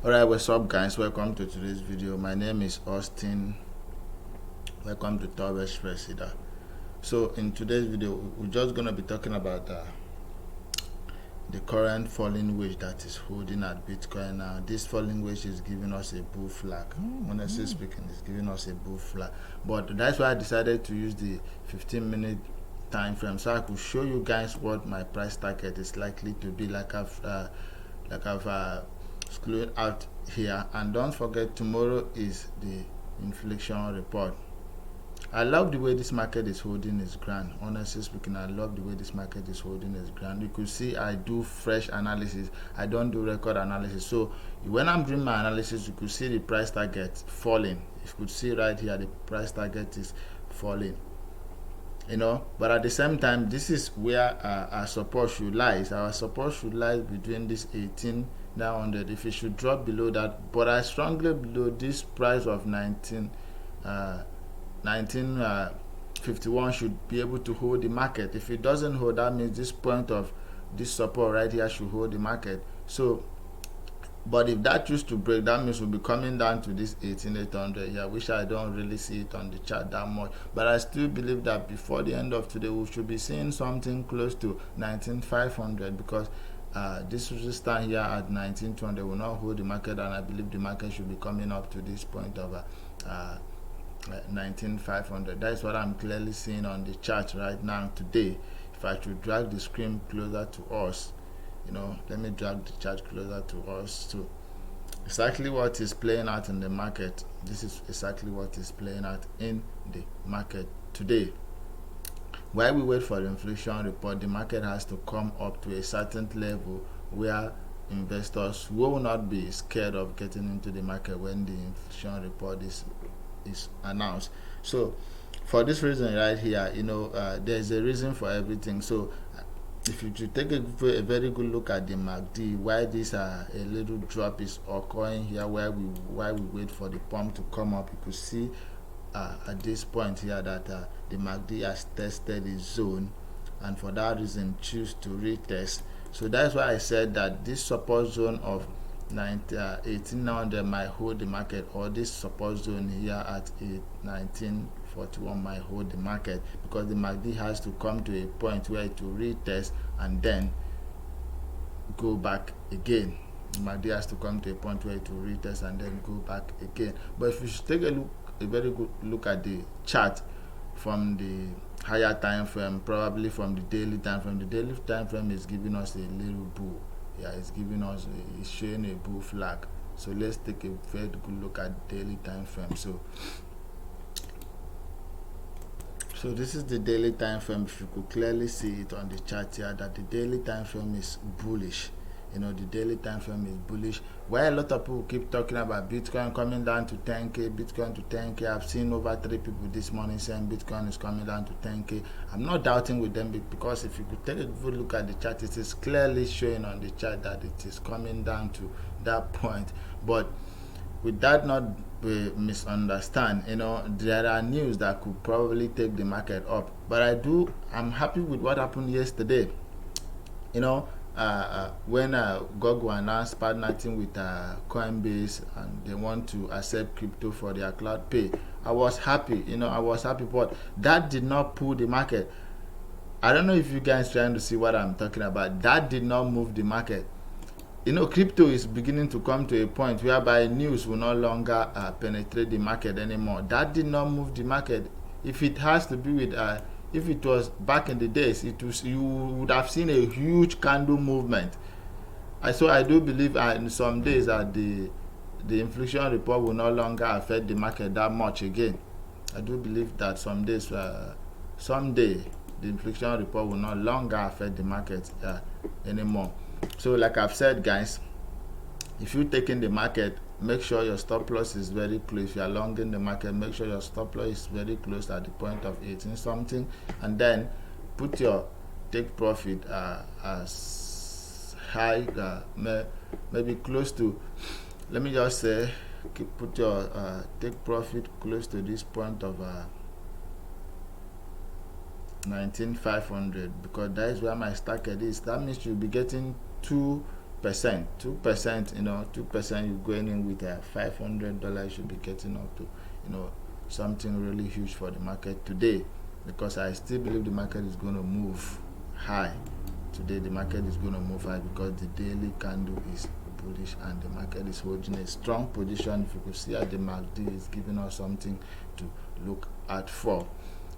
Alright, what's up guys? Welcome to today's video. My name is Austin. Welcome to Top Express. So in today's video, we're just gonna be talking about the current falling wedge that is holding at Bitcoin now. This falling wedge is giving us a bull flag. Honestly speaking, it's giving us a bull flag. But that's why I decided to use the 15-minute time frame so I could show you guys what my price target is likely to be, like I've screwed out here. And don't forget, tomorrow is the inflation report. I love the way this market is holding its ground. Honestly speaking, I love the way this market is holding its ground. You could see I do fresh analysis. I don't do record analysis. So when I'm doing my analysis, you could see the price target falling. You could see right here the price target is falling. But at the same time, this is where our support should lie. Our support should lie between this 18,900. If it should drop below that, but I strongly believe this price of 1951 should be able to hold the market. If it doesn't hold, that means this point of this support right here should hold the market. So but if that used to break, that means we'll be coming down to this 18,800 here, which I don't really see it on the chart that much. But I still believe that before the end of today, we should be seeing something close to 19,500, because this resistance here at 19,200 will not hold the market, and I believe the market should be coming up to this point of 19,500. That is what I'm clearly seeing on the chart right now today. If I should drag the screen closer to us, let me drag the chart closer to us to exactly what is playing out in the market. This is exactly what is playing out in the market today. While we wait for the inflation report, the market has to come up to a certain level where investors will not be scared of getting into the market when the inflation report is announced. So for this reason right here, there's a reason for everything. So if you take a very good look at the MEXC, why this a little drop is occurring here, while we wait for the pump to come up, you could see at this point here that the MEXC has tested the zone, and for that reason choose to retest. So that's why I said that this support zone of 18,900 might hold the market, or this support zone here at 1941 might hold the market, because the MEXC has to come to a point where it will retest and then go back again. The MEXC has to come to a point where it will retest and then go back again. But if you should take a very good look at the chart from the higher time frame, probably from the daily time frame, the daily time frame is giving us a little bull. Yeah, it's showing a bull flag. So let's take a very good look at daily time frame. So this is the daily time frame. If you could clearly see it on the chart here, that the daily time frame is bullish. The daily time frame is bullish. Why a lot of people keep talking about Bitcoin coming down to 10K, Bitcoin to 10K. I've seen over 3 people this morning saying Bitcoin is coming down to 10K. I'm not doubting with them, because if you could take a good look at the chart, it is clearly showing on the chart that it is coming down to that point. But with that not misunderstand, there are news that could probably take the market up. But I'm happy with what happened yesterday. When Google announced partnering with Coinbase, and they want to accept crypto for their cloud pay, I was happy. But that did not pull the market. I don't know if you guys trying to see what I'm talking about. That did not move the market. Crypto is beginning to come to a point whereby news will no longer penetrate the market anymore. That did not move the market. If it has to be with if it was back in the days, you would have seen a huge candle movement. So I do believe in some days that the inflation report will no longer affect the market that much again. I do believe that some days, someday, the inflation report will no longer affect the market anymore. So like I've said, guys, if you're taking the market, make sure your stop loss is very close. If you are long in the market, make sure your stop loss is very close at the point of 18 something, and then put your take profit as high, maybe close to, let me just say, put your take profit close to this point of 19,500, because that is where my target is. That means you'll be getting 2 2%. 2%, you know, 2%, you're going in with a $500, you should be getting up to, you know, something really huge for the market today, because I still believe the market is going to move high. Today the market is going to move high because the daily candle is bullish and the market is holding a strong position. If you could see at the MACD, is giving us something to look out for.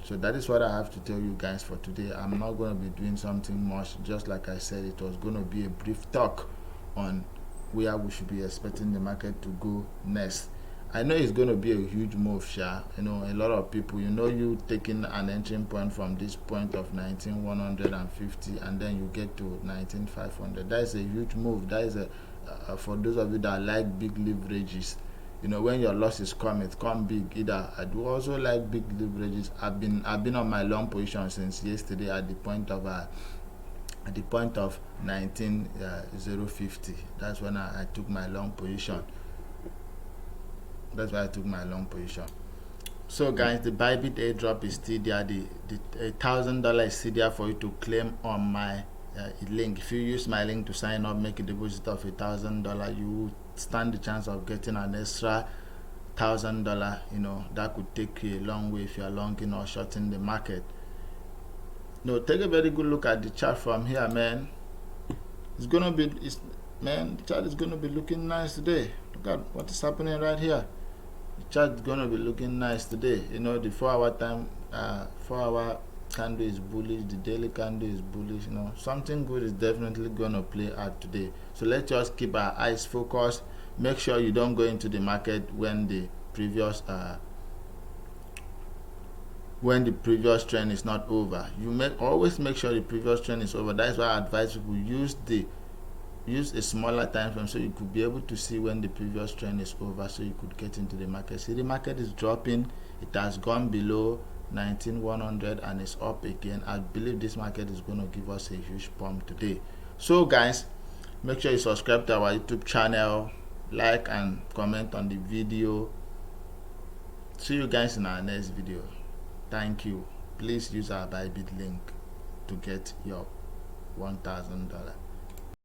So that is what I have to tell you guys for today. I'm not going to be doing something much. Just like I said, it was going to be a brief talk on where we should be expecting the market to go next. I know it's going to be a huge move, Sha. You know, a lot of people, you know, you taking an entry point from this point of 19,150 and then you get to 19,500. That is a huge move. That is a for those of you that like big leverages. You know, when your losses come, it come big. Either I do also like big leverages. I've been on my long position since yesterday at the point of 19,050. That's when I took my long position. That's why I took my long position. So guys, the Bybit airdrop is still there. The $1,000 is still there for you to claim on my link. If you use my link to sign up, make a deposit of $1,000, you stand the chance of getting an extra $1,000. You know, that could take you a long way if you are longing or shorting the market. No, take a very good look at the chart from here, man. Man, the chart is gonna be looking nice today. Look at what is happening right here. The chart is gonna be looking nice today. You know, the 4-hour time, 4-hour candle is bullish, the daily candle is bullish. You know, something good is definitely gonna play out today. So let's just keep our eyes focused. Make sure you don't go into the market when the previous trend is not over. You always make sure the previous trend is over. That's why I advise people use a smaller time frame so you could be able to see when the previous trend is over, so you could get into the market. See, the market is dropping. It has gone below 19,100 and it's up again. I believe this market is going to give us a huge pump today. So guys, make sure you subscribe to our YouTube channel, like and comment on the video. See you guys in our next video. Thank you. Please use our Bybit link to get your $1,000.